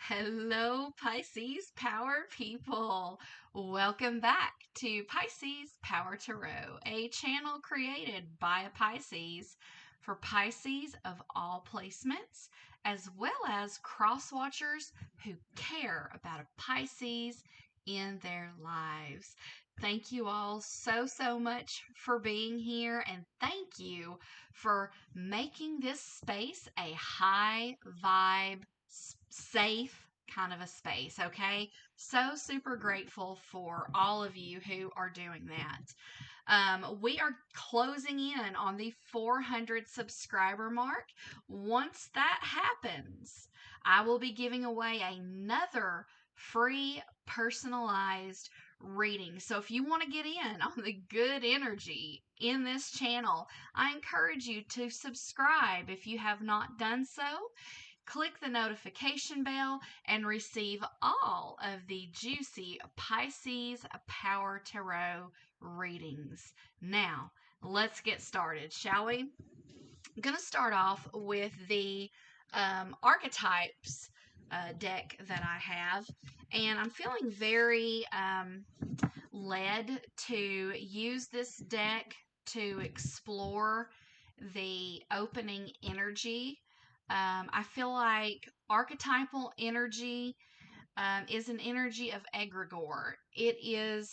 Hello, Pisces Power people. Welcome back to Pisces Power Tarot, a channel created by a Pisces for Pisces of all placements, as well as cross watchers who care about a Pisces in their lives. Thank you all so much for being here, and thank you for making this space a high vibe, safe kind of a space, okay? So super grateful for all of you who are doing that. We are closing in on the 400 subscriber mark. Once that happens, I will be giving away another free personalized reading. So if you want to get in on the good energy in this channel, I encourage you to subscribe if you have not done so. Click the notification bell and receive all of the juicy Pisces Power Tarot readings. Now, let's get started, shall we? I'm going to start off with the archetypes deck that I have, and I'm feeling very led to use this deck to explore the opening energy. I feel like archetypal energy is an energy of egregore. It is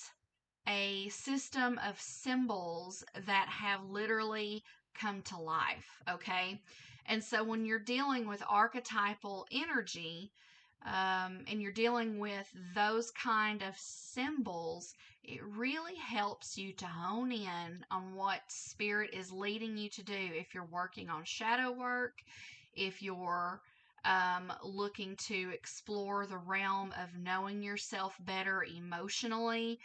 a system of symbols that have literally come to life, okay? And so when you're dealing with archetypal energy, and you're dealing with those kind of symbols, it really helps you to hone in on what spirit is leading you to do. If you're working on shadow work, if you're looking to explore the realm of knowing yourself better emotionally,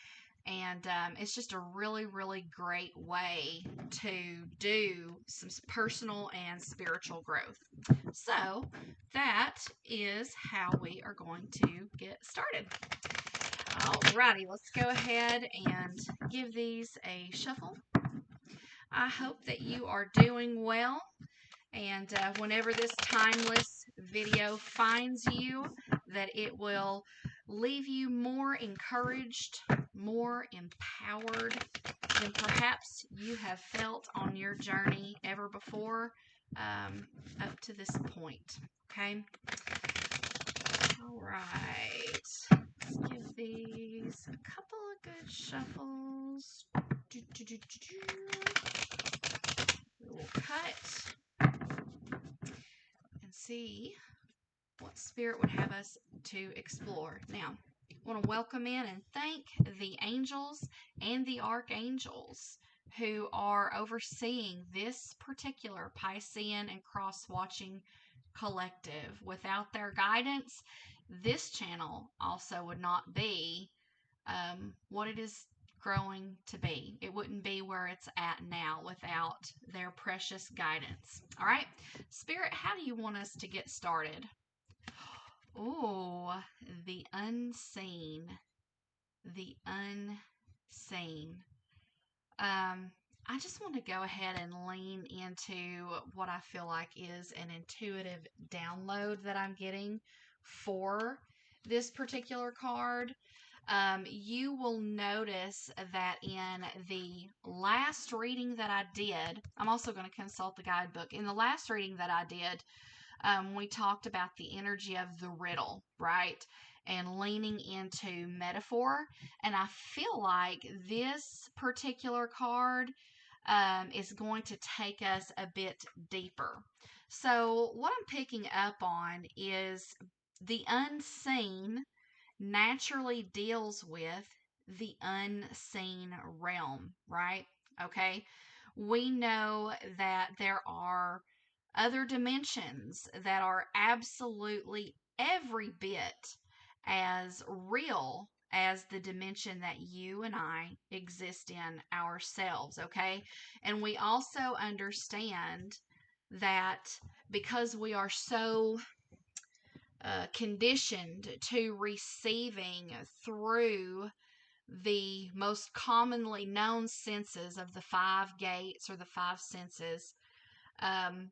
and it's just a really great way to do some personal and spiritual growth. So that is how we are going to get started. Alrighty, let's go ahead and give these a shuffle. I hope that you are doing well, and whenever this timeless video finds you, that it will leave you more encouraged, more empowered than perhaps you have felt on your journey ever before, up to this point. Okay? All right. Let's give these a couple of good shuffles. We'll cut and see what spirit would have us to explore. Now, I want to welcome in and thank the angels and the archangels who are overseeing this particular Piscean and cross-watching collective. Without their guidance, this channel also would not be what it is growing to be. It wouldn't be where it's at now without their precious guidance. All right, Spirit, how do you want us to get started? Oh, the unseen. The unseen. I just want to go ahead and lean into what I feel like is an intuitive download that I'm getting for this particular card. You will notice that in the last reading that I did, I'm also going to consult the guidebook. In the last reading that I did, we talked about the energy of the riddle, right? And leaning into metaphor. And I feel like this particular card is going to take us a bit deeper. So, what I'm picking up on is the unseen naturally deals with the unseen realm, right? Okay. We know that there are other dimensions that are absolutely every bit as real as the dimension that you and I exist in ourselves, okay? And we also understand that because we are so conditioned to receiving through the most commonly known senses of the five gates or the five senses, um,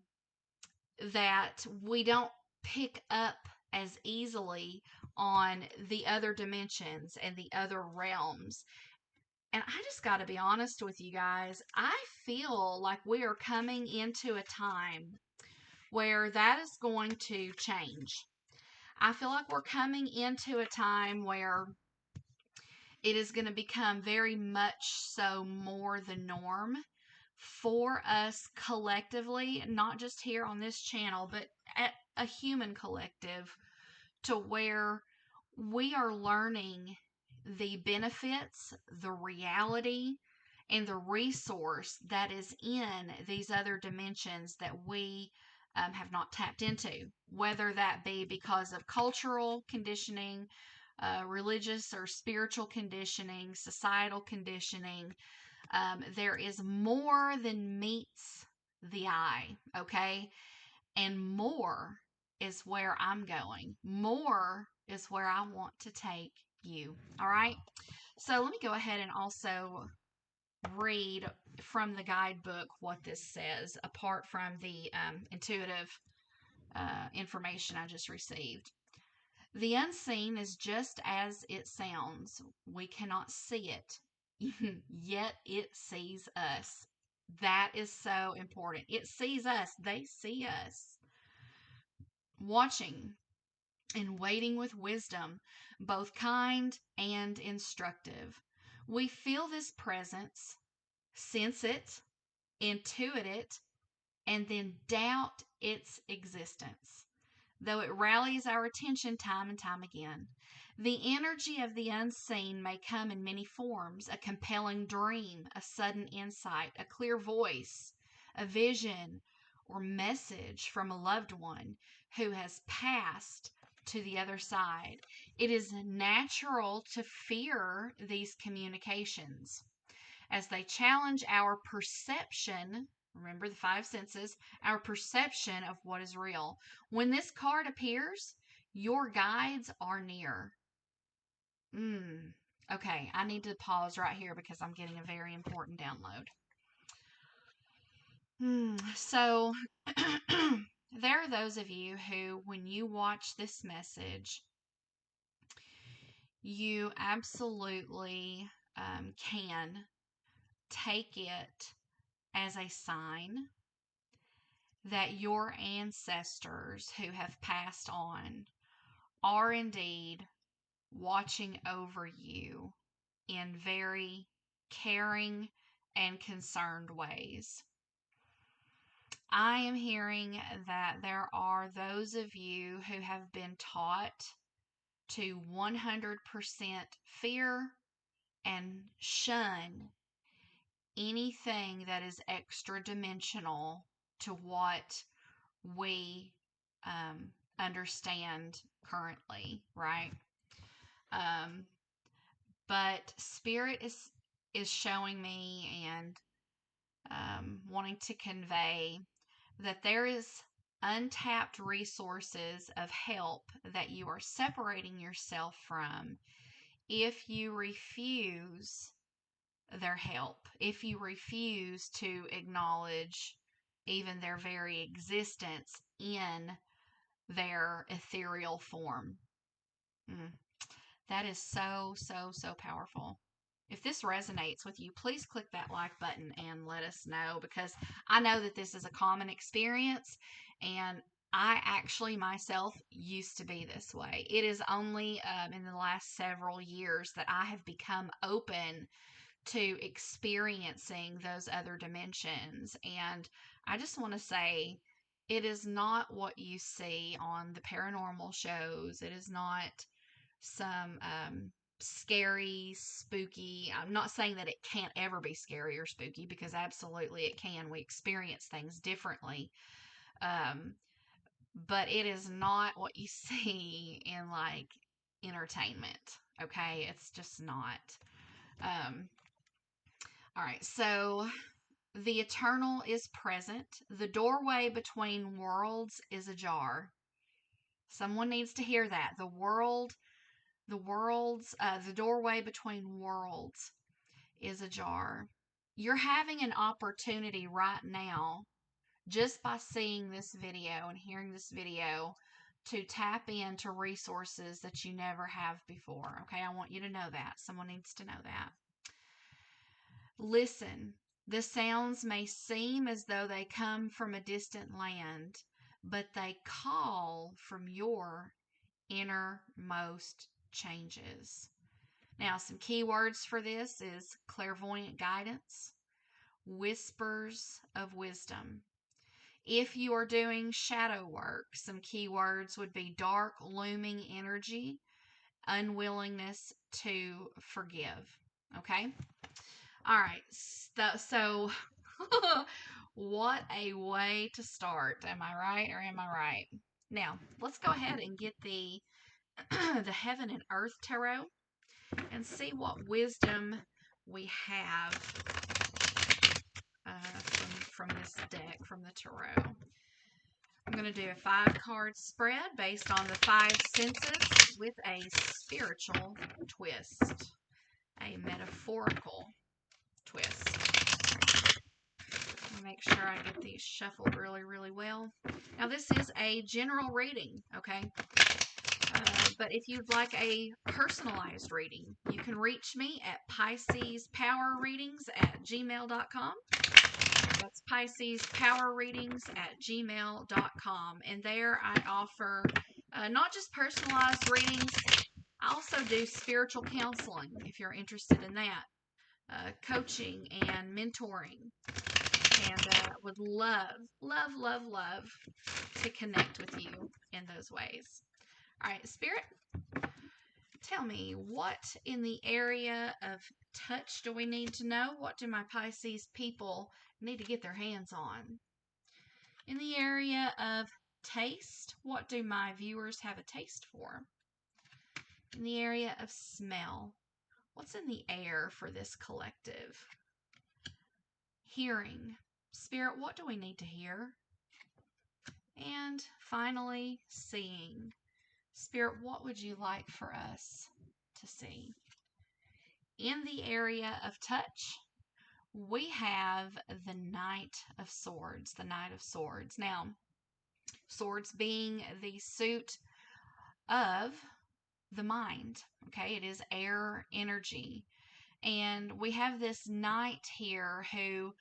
that we don't pick up as easily on the other dimensions and the other realms. And I just got to be honest with you guys. I feel like we are coming into a time where that is going to change. I feel like we're coming into a time where it is going to become very much so more the norm for us collectively, not just here on this channel, but at a human collective, to where we are learning the benefits, the reality, and the resource that is in these other dimensions that we have not tapped into, whether that be because of cultural conditioning, religious or spiritual conditioning, societal conditioning. There is more than meets the eye, okay? And more is where I'm going. More is where I want to take you. All right. So let me go ahead and also read from the guidebook what this says, apart from the intuitive information I just received. The unseen is just as it sounds. We cannot see it, yet it sees us. That is so important. It sees us, they see us. Watching and waiting with wisdom, both kind and instructive. We feel this presence, sense it, intuit it, and then doubt its existence, though it rallies our attention time and time again. The energy of the unseen may come in many forms: a compelling dream, a sudden insight, a clear voice, a vision, or message from a loved one who has passed to the other side. It is natural to fear these communications as they challenge our perception. Remember the five senses, our perception of what is real. When this card appears, your guides are near. Okay, I need to pause right here because I'm getting a very important download. So, there are those of you who, when you watch this message, you absolutely can take it as a sign that your ancestors who have passed on are indeed watching over you in very caring and concerned ways. I am hearing that there are those of you who have been taught to 100% fear and shun anything that is extra dimensional to what we understand currently, right? But Spirit is showing me and wanting to convey that there is untapped resources of help that you are separating yourself from if you refuse their help, if you refuse to acknowledge even their very existence in their ethereal form. That is so, so, so powerful. If this resonates with you, please click that like button and let us know, because I know that this is a common experience, and I actually myself used to be this way. It is only in the last several years that I have become open to experiencing those other dimensions. And I just want to say, it is not what you see on the paranormal shows. It is not some scary, spooky. I'm not saying that it can't ever be scary or spooky, because absolutely it can. We experience things differently. But it is not what you see in like entertainment. Okay. It's just not. All right. So the eternal is present. The doorway between worlds is ajar. Someone needs to hear that. The doorway between worlds is ajar. You're having an opportunity right now, just by seeing this video and hearing this video, to tap into resources that you never have before. Okay, I want you to know that. Someone needs to know that. Listen, the sounds may seem as though they come from a distant land, but they call from your innermost changes. Now, some keywords for this is clairvoyant guidance, whispers of wisdom. If you are doing shadow work, some keywords would be dark, looming energy, unwillingness to forgive. Okay? All right. So what a way to start. Am I right or am I right? Now, let's go ahead and get the the Heaven and Earth Tarot and see what wisdom we have from this deck, from the tarot. I'm going to do a 5-card spread based on the 5 senses with a spiritual twist, a metaphorical twist. Make sure I get these shuffled really, really well. Now, this is a general reading, okay? But if you'd like a personalized reading, you can reach me at piscespowerreadings@gmail.com. That's piscespowerreadings@gmail.com. And there I offer not just personalized readings, I also do spiritual counseling if you're interested in that, coaching and mentoring. And would love to connect with you in those ways. All right, Spirit, tell me, what in the area of touch do we need to know? What do my Pisces people need to get their hands on? In the area of taste, what do my viewers have a taste for? In the area of smell, what's in the air for this collective? Hearing, Spirit, what do we need to hear? And finally, seeing. Spirit, what would you like for us to see? In the area of touch, we have the Knight of Swords, the Knight of Swords. Now, swords being the suit of the mind, okay? It is air energy. And we have this knight here who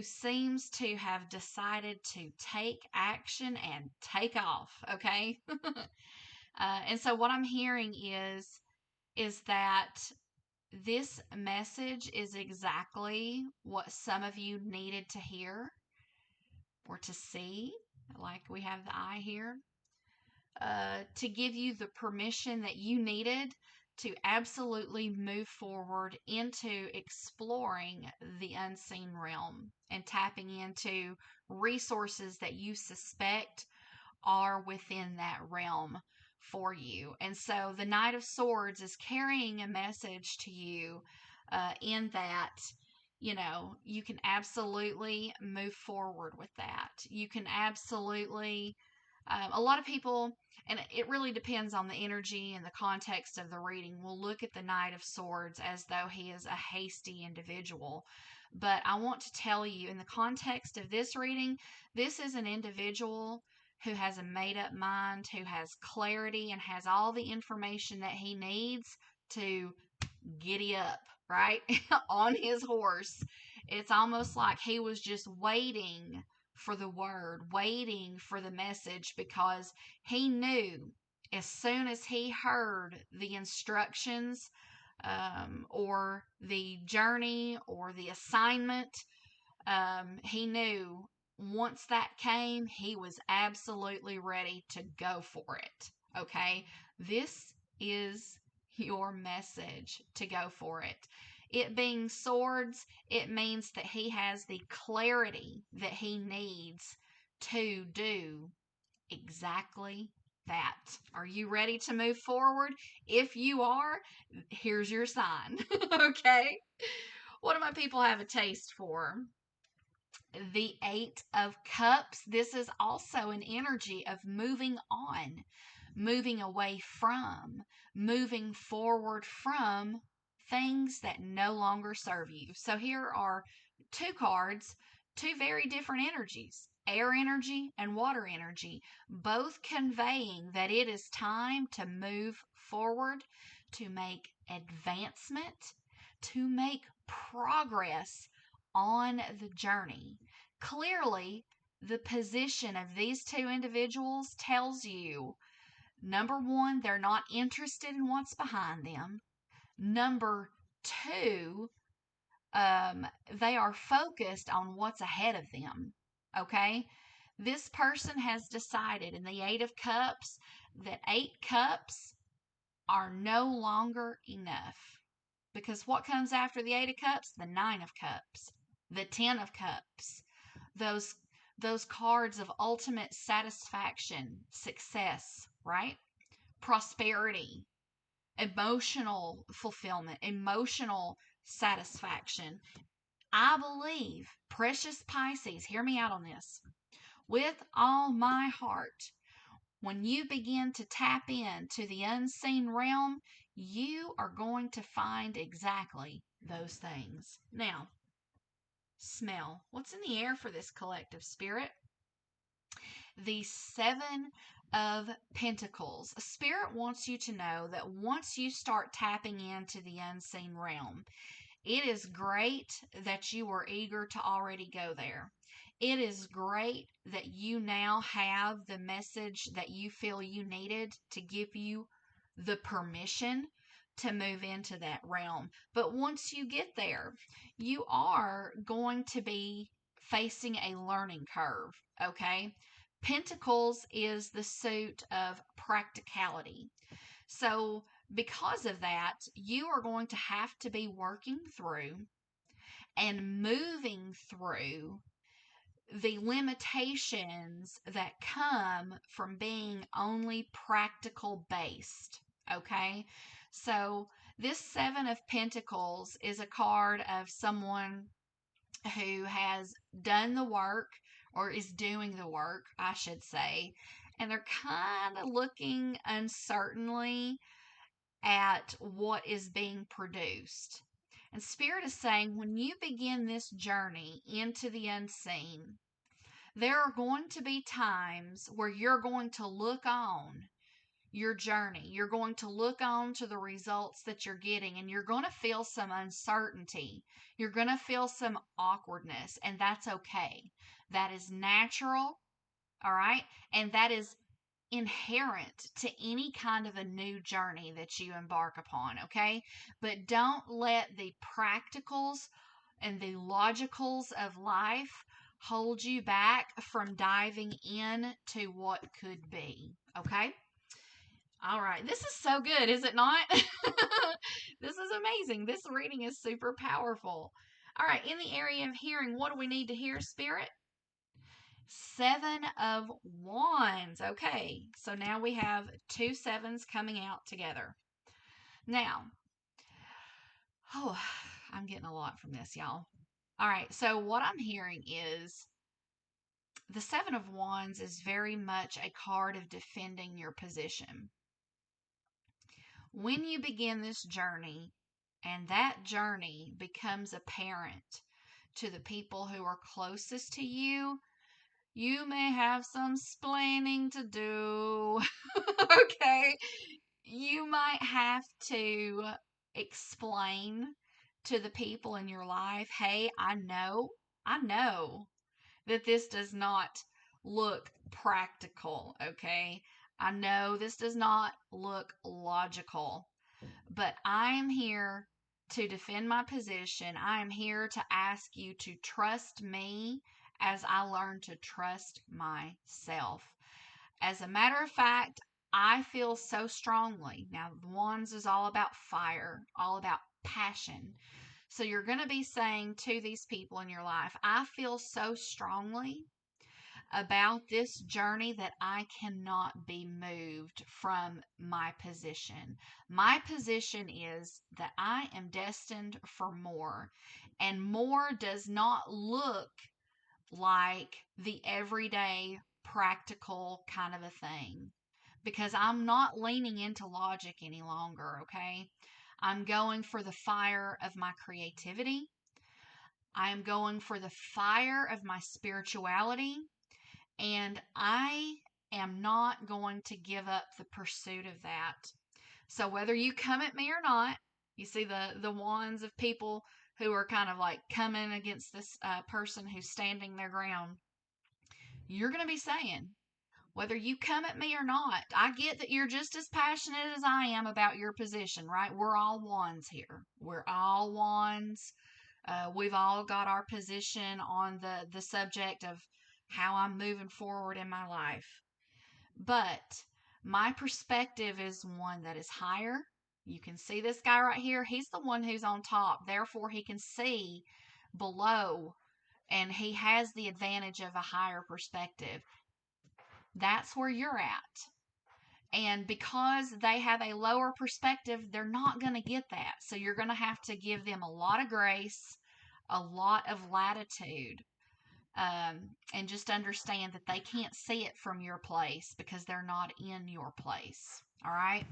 seems to have decided to take action and take off, okay? And so what I'm hearing is that this message is exactly what some of you needed to hear or to see, like we have the eye here, to give you the permission that you needed to absolutely move forward into exploring the unseen realm and tapping into resources that you suspect are within that realm for you. And so the Knight of Swords is carrying a message to you in that, you know, you can absolutely move forward with that. You can absolutely, a lot of people, and it really depends on the energy and the context of the reading, will look at the Knight of Swords as though he is a hasty individual. But I want to tell you, in the context of this reading, this is an individual who has a made-up mind, who has clarity, and has all the information that he needs to giddy up, right? On his horse. It's almost like he was just waiting for the word, waiting for the message, because he knew as soon as he heard the instructions or the journey or the assignment, he knew once that came, he was absolutely ready to go for it. Okay? This is your message to go for it. It being swords, it means that he has the clarity that he needs to do exactly that. Are you ready to move forward? If you are, here's your sign. Okay? What do my people have a taste for? The 8 of Cups. This is also an energy of moving on, moving away from, moving forward from things that no longer serve you. So here are 2 cards, 2 very different energies. air energy and water energy, both conveying that it is time to move forward, to make advancement, to make progress on the journey. Clearly, the position of these two individuals tells you, number one, they're not interested in what's behind them. Number two, they are focused on what's ahead of them. Okay? This person has decided in the Eight of Cups that 8 cups are no longer enough. Because what comes after the Eight of Cups? The Nine of Cups, the Ten of Cups. Those those cards of ultimate satisfaction, success, right? Prosperity, emotional fulfillment, emotional satisfaction. I believe, precious Pisces, hear me out on this. With all my heart, when you begin to tap into the unseen realm, you are going to find exactly those things. Now, smell. What's in the air for this collective spirit? The Seven of Pentacles. Spirit wants you to know that once you start tapping into the unseen realm, it is great that you are eager to already go there. It is great that you now have the message that you feel you needed to give you the permission to move into that realm. But once you get there, you are going to be facing a learning curve, okay? Pentacles is the suit of practicality. So, because of that, you are going to have to be working through and moving through the limitations that come from being only practical based. Okay? So, this Seven of Pentacles is a card of someone who has done the work or is doing the work, I should say, and they're kind of looking uncertainly at what is being produced. And Spirit is saying when you begin this journey into the unseen, there are going to be times where you're going to look on your journey. You're going to look on to the results that you're getting, and you're going to feel some uncertainty. You're going to feel some awkwardness, and that's okay. That is natural, all right? And that is inherent to any kind of a new journey that you embark upon, okay? But don't let the practicals and the logicals of life hold you back from diving into what could be, okay? All right. This is so good, is it not? This is amazing. This reading is super powerful. All right. In the area of hearing, what do we need to hear, Spirit? Seven of Wands. Okay. So now we have two sevens coming out together. Now, oh, I'm getting a lot from this, y'all. All right. So what I'm hearing is the Seven of Wands is very much a card of defending your position. When you begin this journey and that journey becomes apparent to the people who are closest to you, you may have some splaining to do. Okay? You might have to explain to the people in your life, hey, I know that this does not look practical, okay? I know this does not look logical, but I am here to defend my position. I am here to ask you to trust me as I learn to trust myself. As a matter of fact, I feel so strongly. Now, Wands is all about fire, all about passion. So you're going to be saying to these people in your life, I feel so strongly about this journey that I cannot be moved from my position. My position is that I am destined for more, and more does not look like the everyday practical kind of a thing because I'm not leaning into logic any longer, okay? I'm going for the fire of my creativity. I am going for the fire of my spirituality. And I am not going to give up the pursuit of that. So whether you come at me or not, you see the wands of people who are kind of like coming against this person who's standing their ground. You're going to be saying, whether you come at me or not, I get that you're just as passionate as I am about your position, right? We're all wands here. We're all wands. We've all got our position on the subject of how I'm moving forward in my life. But my perspective is one that is higher. You can see this guy right here. He's the one who's on top. Therefore, he can see below, and he has the advantage of a higher perspective. That's where you're at. And because they have a lower perspective, they're not going to get that. So you're going to have to give them a lot of grace, a lot of latitude, and just understand that they can't see it from your place because they're not in your place. All right?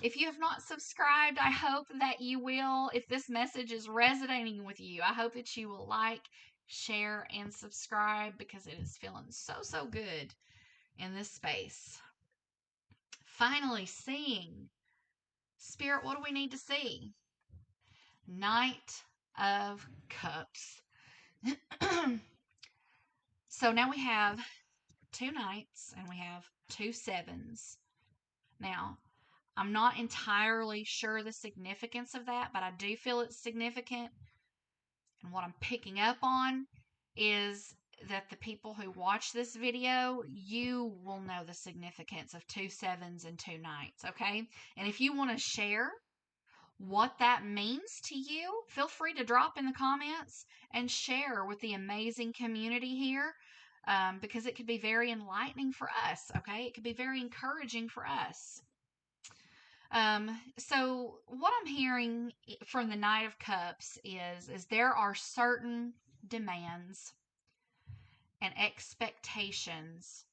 If you have not subscribed, I hope that you will. If this message is resonating with you, I hope that you will like, share, and subscribe because it is feeling so good in this space. Finally, seeing. Spirit, what do we need to see? Knight of Cups. So now we have 2 knights and we have 2 sevens. Now, I'm not entirely sure the significance of that, but I do feel it's significant. And what I'm picking up on is that the people who watch this video, you will know the significance of 2 sevens and 2 knights, okay? And if you want to share what that means to you, feel free to drop in the comments and share with the amazing community here, because it could be very enlightening for us, okay? It could be very encouraging for us. So what I'm hearing from the Knight of Cups is there are certain demands and expectations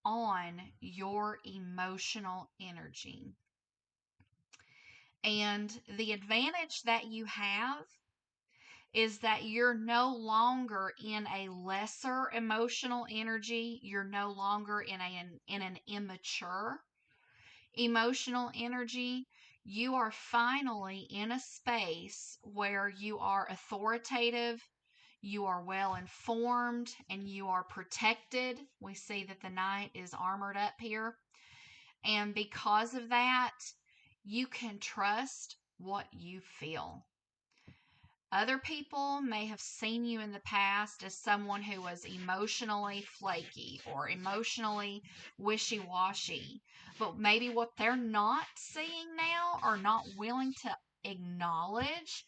on your emotional energy. And the advantage that you have is that you're no longer in a lesser emotional energy. You're no longer in an immature emotional energy. You are finally in a space where you are authoritative, you are well informed, and you are protected. We see that the knight is armored up here. And because of that, you can trust what you feel. Other people may have seen you in the past as someone who was emotionally flaky or emotionally wishy-washy. But maybe what they're not seeing now or not willing to acknowledge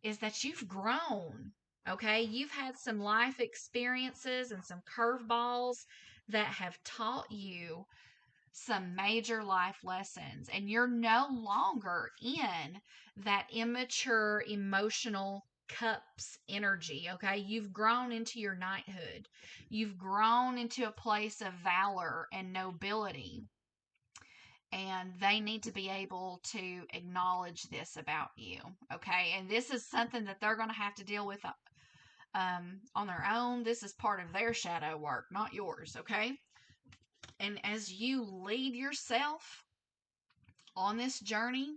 is that you've grown. Okay? You've had some life experiences and some curveballs that have taught you some major life lessons, and you're no longer in that immature emotional cups energy. Okay, you've grown into your knighthood, you've grown into a place of valor and nobility, and they need to be able to acknowledge this about you. Okay, and this is something that they're going to have to deal with on their own. This is part of their shadow work, not yours. Okay. And as you lead yourself on this journey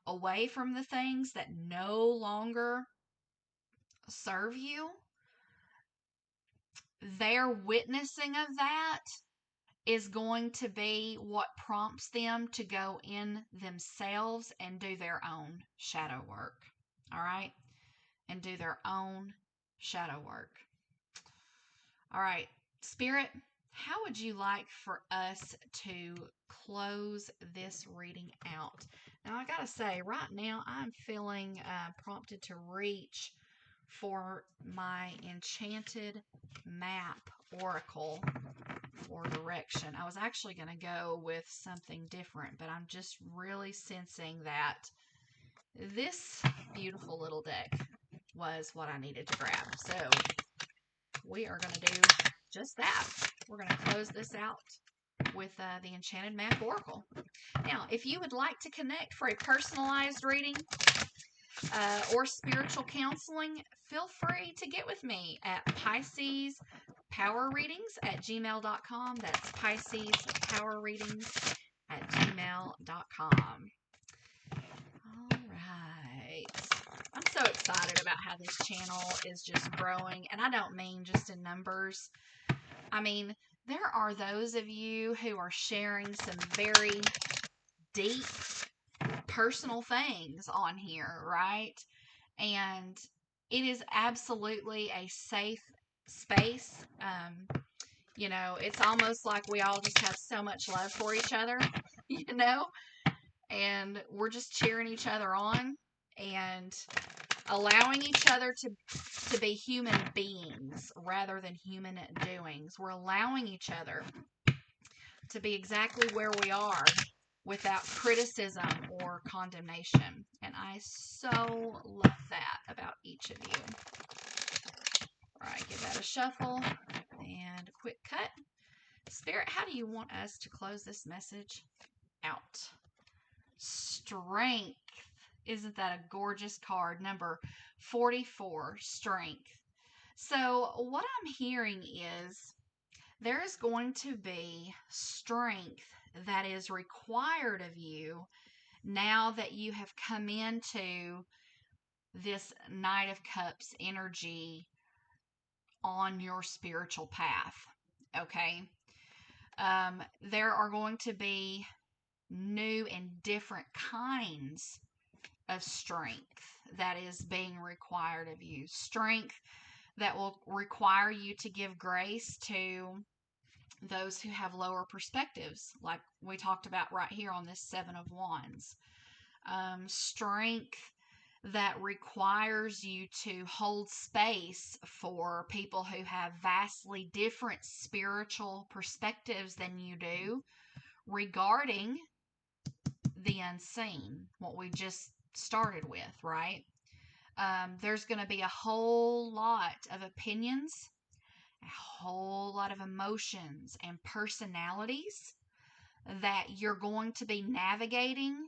away from the things that no longer serve you, their witnessing of that is going to be what prompts them to go in themselves and do their own shadow work. All right? And do their own shadow work. All right, Spirit, how would you like for us to close this reading out? Now, I gotta say, right now, I'm feeling prompted to reach for my Enchanted Map Oracle for direction. I was actually gonna go with something different, but I'm just really sensing that this beautiful little deck was what I needed to grab. So we are going to do just that. We're going to close this out with the Enchanted Map Oracle. Now, if you would like to connect for a personalized reading or spiritual counseling, feel free to get with me at piscespowerreadings@gmail.com. That's piscespowerreadings@gmail.com. All right. I'm so excited about how this channel is just growing, and I don't mean just in numbers. I mean, there are those of you who are sharing some very deep personal things on here, right? And it is absolutely a safe space. It's almost like we all just have so much love for each other, you know, and we're just cheering each other on and allowing each other to be human beings rather than human doings. We're allowing each other to be exactly where we are without criticism or condemnation. And I so love that about each of you. All right, give that a shuffle and a quick cut. Spirit, how do you want us to close this message out? Strength. Isn't that a gorgeous card? Number 44, strength. So what I'm hearing is there is going to be strength that is required of you now that you have come into this Knight of Cups energy on your spiritual path. Okay? There are going to be new and different kinds of strength that is being required of you. Strength that will require you to give grace to those who have lower perspectives, like we talked about right here on this Seven of Wands. Strength that requires you to hold space for people who have vastly different spiritual perspectives than you do regarding the unseen, what we just started with, right? There's going to be a whole lot of opinions, a whole lot of emotions and personalities that you're going to be navigating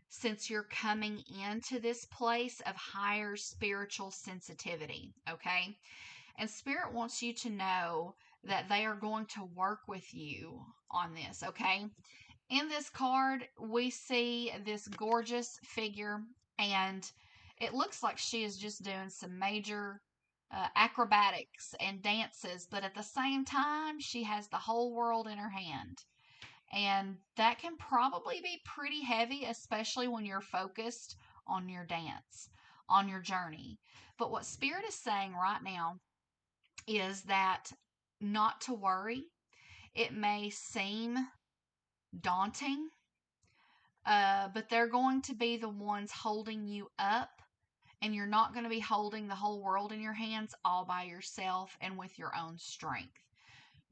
since you're coming into this place of higher spiritual sensitivity, okay? And Spirit wants you to know that they are going to work with you on this, okay? In this card, we see this gorgeous figure, and it looks like she is just doing some major acrobatics and dances, but at the same time, she has the whole world in her hand. And that can probably be pretty heavy, especially when you're focused on your dance, on your journey. But what Spirit is saying right now is that not to worry. It may seem daunting, but they're going to be the ones holding you up, and you're not going to be holding the whole world in your hands all by yourself and with your own strength.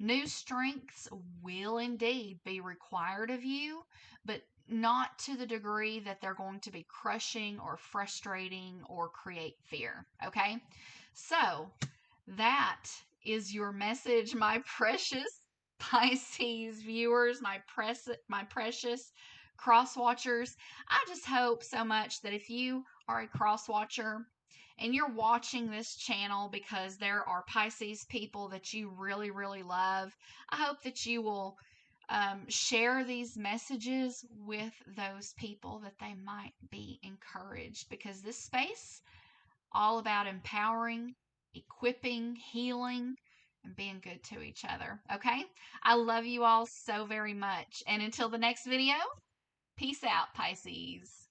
New strengths will indeed be required of you, but not to the degree that they're going to be crushing or frustrating or create fear. Okay? So, that is your message, my precious Pisces viewers, my precious cross watchers. I just hope so much that if you are a cross watcher and you're watching this channel because there are Pisces people that you really, really love, I hope that you will share these messages with those people that they might be encouraged, because this space all about empowering, equipping, healing, and being good to each other. Okay? I love you all so very much. And until the next video, peace out, Pisces.